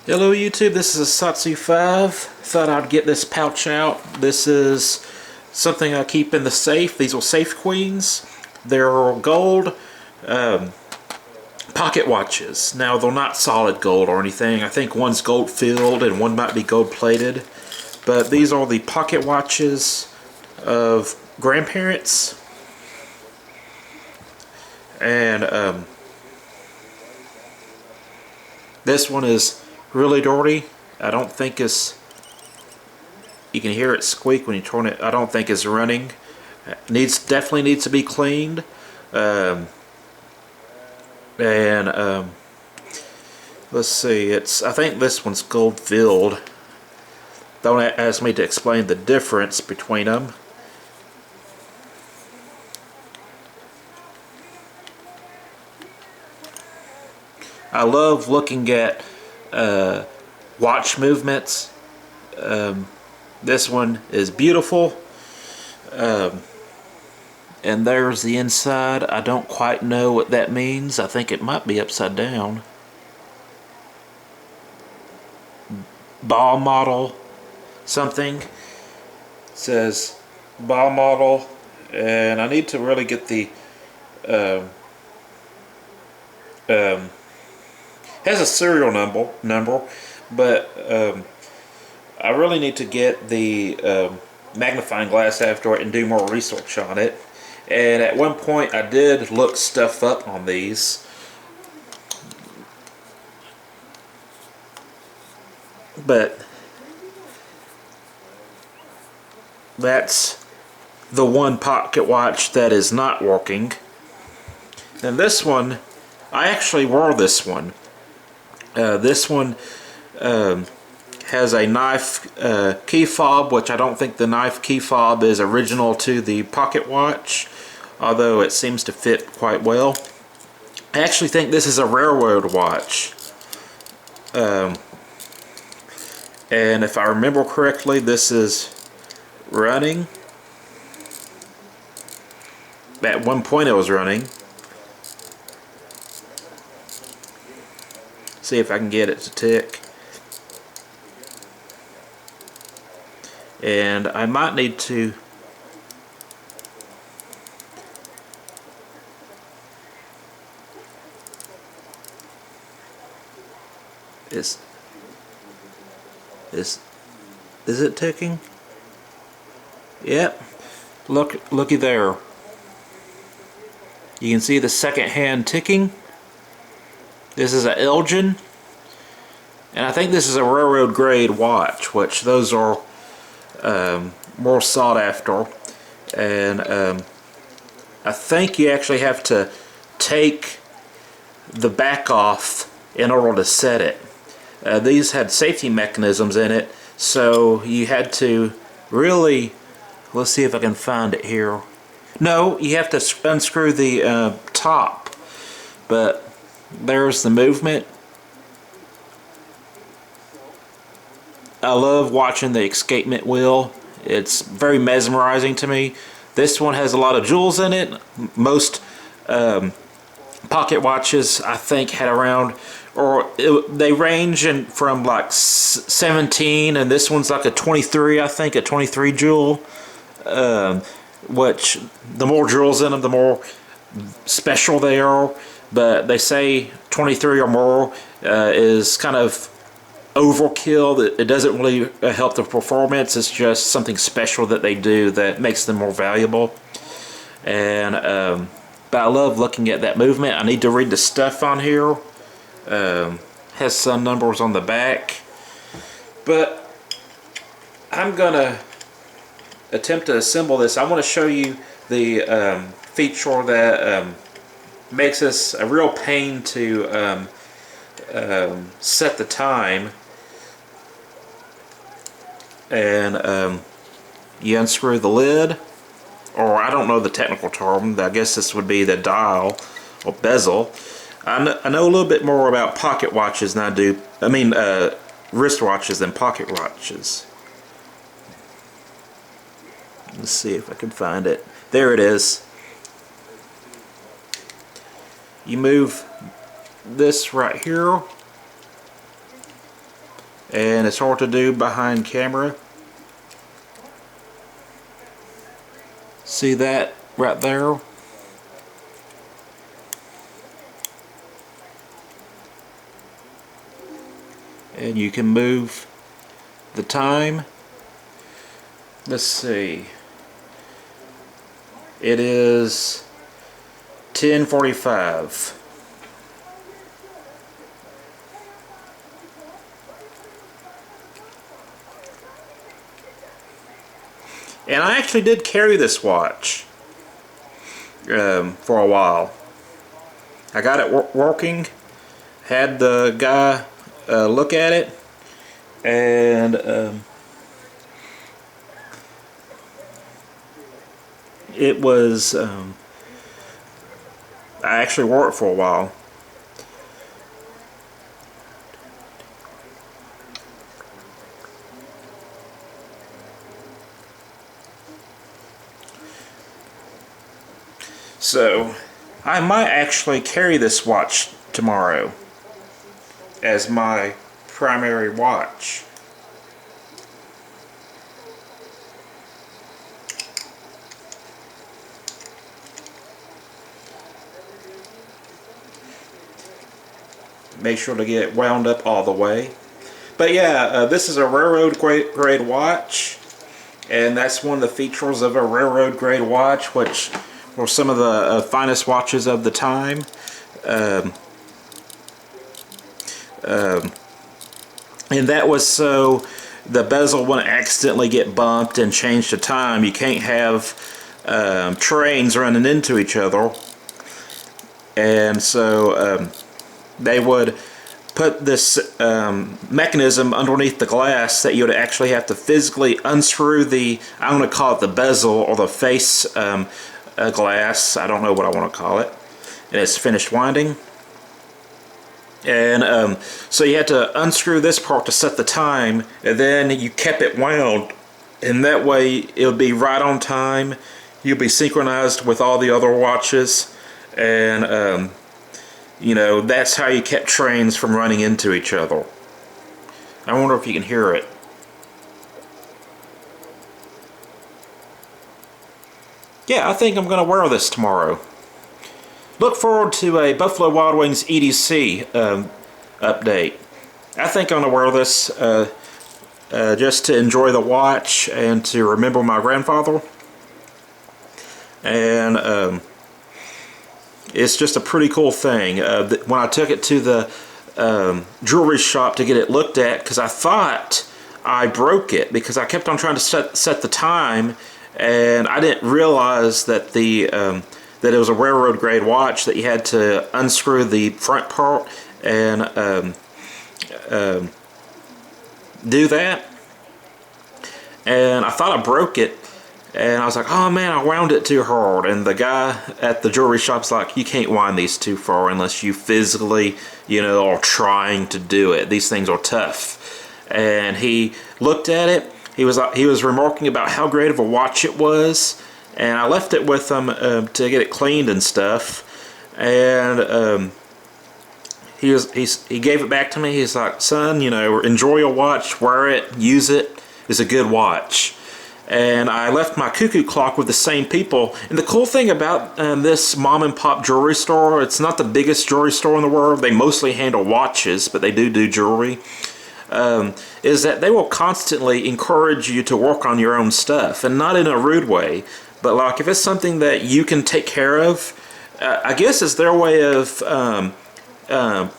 Hello YouTube, this is a Satsu 5. Thought I'd get this pouch out. This is something I keep in the safe. These are safe queens. They're gold pocket watches. Now they're not solid gold or anything. I think one's gold filled and one might be gold plated. But these are the pocket watches of grandparents. And this one is really dirty. I don't think it's, you can hear it squeak when you turn it. I don't think it's running. Definitely needs to be cleaned. Let's see, I think this one's gold filled. Don't ask me to explain the difference between them. I love looking at watch movements. This one is beautiful. And there's the inside. I don't quite know what that means. I think it might be upside down. Ball model something. It says ball model. And I need to really get the has a serial number, but I really need to get the magnifying glass after it and do more research on it. And at one point I did look stuff up on these, but that's the one pocket watch that is not working. And this one, I actually wore this one. This one has a knife key fob, which I don't think the knife key fob is original to the pocket watch, although it seems to fit quite well. I actually think this is a railroad watch. And if I remember correctly, this is running. At one point it was running. See if I can get it to tick. And I might need to is it ticking? Yep. Looky there. You can see the second hand ticking. This is an Elgin, and I think this is a railroad grade watch, which those are more sought after. And I think you actually have to take the back off in order to set it. These had safety mechanisms in it, so you had to really, let's see if I can find it here. No, you have to unscrew the top, but there's the movement. I love watching the escapement wheel. It's very mesmerizing to me. This one has a lot of jewels in it. Most pocket watches I think had around, they range from like 17, and this one's like a 23, I think, a 23 jewel. Which the more jewels in them, the more special they are. But they say 23 or more is kind of overkill. It doesn't really help the performance. It's just something special that they do that makes them more valuable. And but I love looking at that movement. I need to read the stuff on here. Has some numbers on the back. But I'm gonna attempt to assemble this. I want to show you the feature that makes this a real pain to set the time. And you unscrew the lid, or I don't know the technical term. I guess this would be the dial or bezel. I know a little bit more about pocket watches than I do. I mean, wrist watches than pocket watches. Let's see if I can find it. There it is. You move this right here, and it's hard to do behind camera. See that right there? And you can move the time. Let's see. It is 10:45. And I actually did carry this watch for a while. I got it working, had the guy look at it, and it was I actually wore it for a while. So I might actually carry this watch tomorrow as my primary watch. Make sure to get it wound up all the way. But yeah, this is a railroad grade watch, and that's one of the features of a railroad grade watch, which were some of the finest watches of the time. And that was so the bezel wouldn't accidentally get bumped and change the time. You can't have trains running into each other, and so they would put this mechanism underneath the glass that you would actually have to physically unscrew the, I want to call it the bezel or the face glass, I don't know what I want to call it, and it's finished winding. And so you had to unscrew this part to set the time, and then you kept it wound, and that way it would be right on time. You'll be synchronized with all the other watches, and you know, that's how you kept trains from running into each other. I wonder if you can hear it. Yeah, I think I'm going to wear this tomorrow. Look forward to a Buffalo Wild Wings EDC update. I think I'm going to wear this just to enjoy the watch and to remember my grandfather. And it's just a pretty cool thing. When I took it to the jewelry shop to get it looked at, because I thought I broke it, because I kept on trying to set the time, and I didn't realize that that it was a railroad grade watch, that you had to unscrew the front part and do that. And I thought I broke it, and I was like, oh man, I wound it too hard. And the guy at the jewelry shop's like, you can't wind these too far unless you physically, you know, are trying to do it. These things are tough. And he looked at it. He was remarking about how great of a watch it was, and I left it with him to get it cleaned and stuff. And he gave it back to me. He's like, son, you know, enjoy your watch, wear it, use it. It's a good watch. And I left my cuckoo clock with the same people. And the cool thing about this mom and pop jewelry store, it's not the biggest jewelry store in the world. They mostly handle watches, but they do jewelry. Is that they will constantly encourage you to work on your own stuff, and not in a rude way, but like if it's something that you can take care of, I guess it's their way of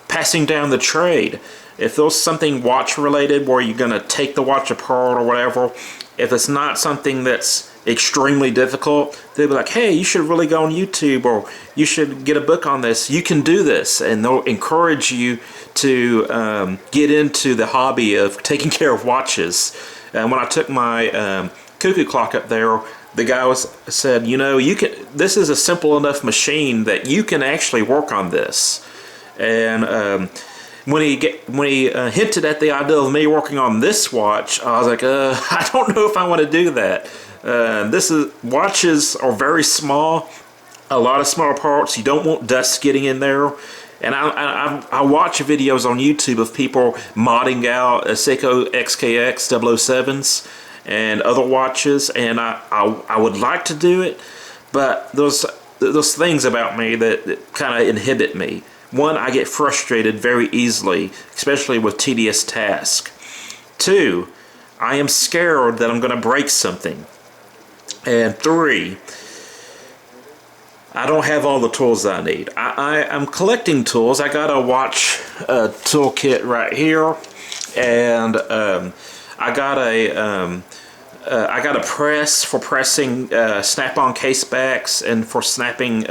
passing down the trade. If there's something watch related where you're going to take the watch apart or whatever, if it's not something that's extremely difficult, they'll be like, hey, you should really go on YouTube, or you should get a book on this. You can do this. And they'll encourage you to get into the hobby of taking care of watches. And when I took my cuckoo clock up there, the guy said, you know, this is a simple enough machine that you can actually work on this. And when he hinted at the idea of me working on this watch, I was like, I don't know if I want to do that. Watches are very small, a lot of small parts. You don't want dust getting in there, And I watch videos on YouTube of people modding out Seiko XKX 007s and other watches, and I would like to do it, but those things about me that kind of inhibit me. One, I get frustrated very easily, especially with tedious tasks. Two, I am scared that I'm going to break something. And three, I don't have all the tools that I need. I'm collecting tools. I got a watch toolkit right here, and I got a press for pressing snap-on case backs and for snapping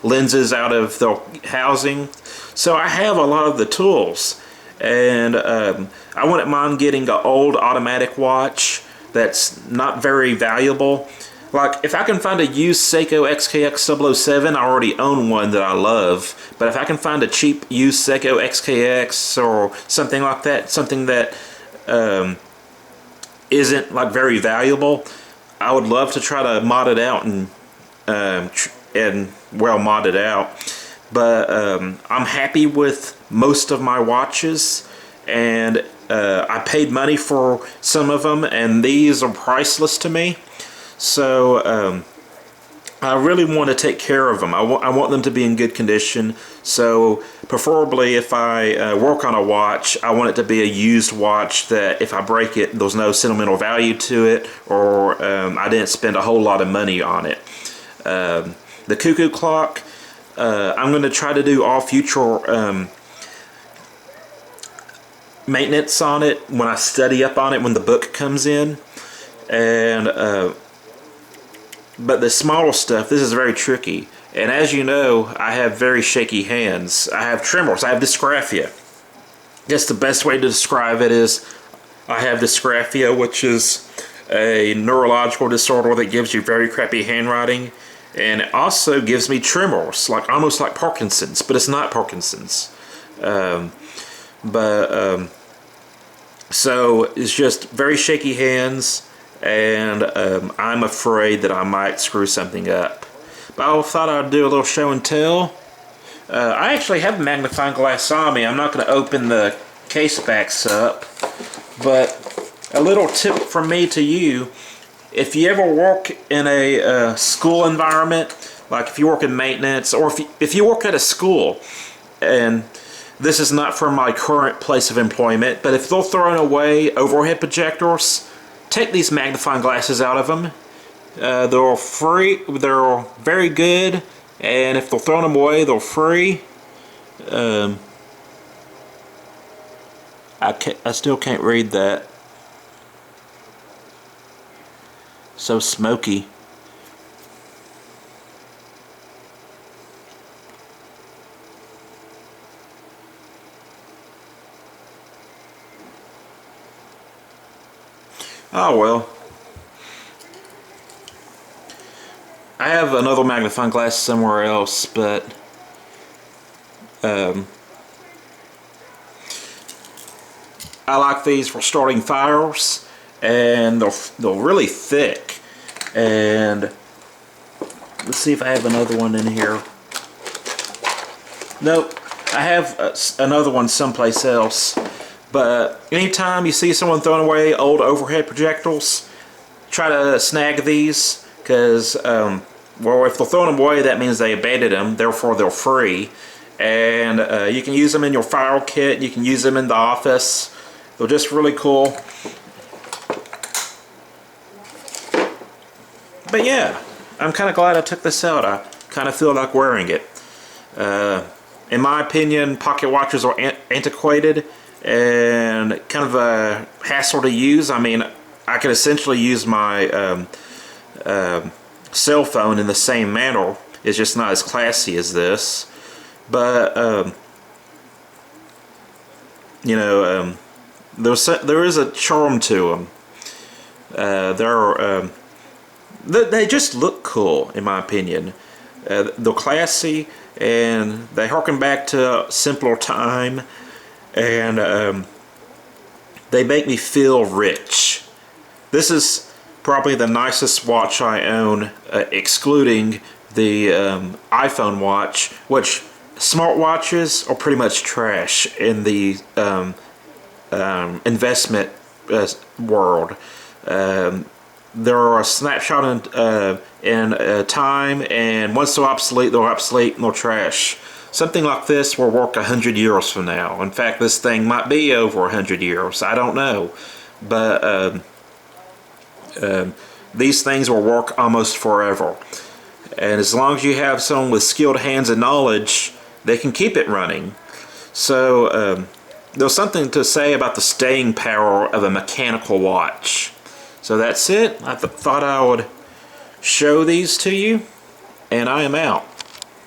lenses out of the housing. So I have a lot of the tools, and I wouldn't mind getting an old automatic watch that's not very valuable. Like, if I can find a used Seiko XKX 007, I already own one that I love. But if I can find a cheap used Seiko XKX or something like that, something that isn't like very valuable, I would love to try to mod it out and well mod it out. But I'm happy with most of my watches, and I paid money for some of them, and these are priceless to me. So I really want to take care of them. I want them to be in good condition. So preferably, if I work on a watch, I want it to be a used watch that if I break it, there's no sentimental value to it, or I didn't spend a whole lot of money on it. The cuckoo clock, I'm going to try to do all future maintenance on it when I study up on it when the book comes in. And but the smaller stuff, this is very tricky. And as you know, I have very shaky hands. I have tremors. I have dysgraphia. I guess the best way to describe it is I have dysgraphia, which is a neurological disorder that gives you very crappy handwriting. And it also gives me tremors, like almost like Parkinson's, but it's not Parkinson's. So it's just very shaky hands, and I'm afraid that I might screw something up. But I thought I'd do a little show and tell. I actually have a magnifying glass on me. I'm not going to open the case backs up, but a little tip from me to you: if you ever work in a school environment, like if you work in maintenance, or if you work at a school, and this is not from my current place of employment, but if they're throwing away overhead projectors, take these magnifying glasses out of them. They're free, they're very good, and if they're throwing them away, they're free. I still can't read that. So smoky. Oh well. I have another magnifying glass somewhere else, but I like these for starting fires, and they're really thick. And let's see if I have another one in here. Nope, I have another one someplace else. But anytime you see someone throwing away old overhead projectiles, try to snag these, because well, if they're throwing them away, that means they abandoned them, therefore they're free. And you can use them in your file kit, you can use them in the office. They're just really cool. But yeah, I'm kind of glad I took this out. I kind of feel like wearing it. In my opinion, pocket watches are antiquated and kind of a hassle to use. I mean, I could essentially use my cell phone in the same manner. It's just not as classy as this. But you know, there is a charm to them. They just look cool, in my opinion. They're classy, and they harken back to a simpler time, and they make me feel rich. This is probably the nicest watch I own, excluding the iPhone watch, which smartwatches are pretty much trash in the investment world. They're a snapshot in time, and once they're obsolete and they're trash. Something like this will work 100 years from now. In fact, this thing might be over 100 years. I don't know. But these things will work almost forever. And as long as you have someone with skilled hands and knowledge, they can keep it running. So there's something to say about the staying power of a mechanical watch. So that's it. I thought I would show these to you, and I am out.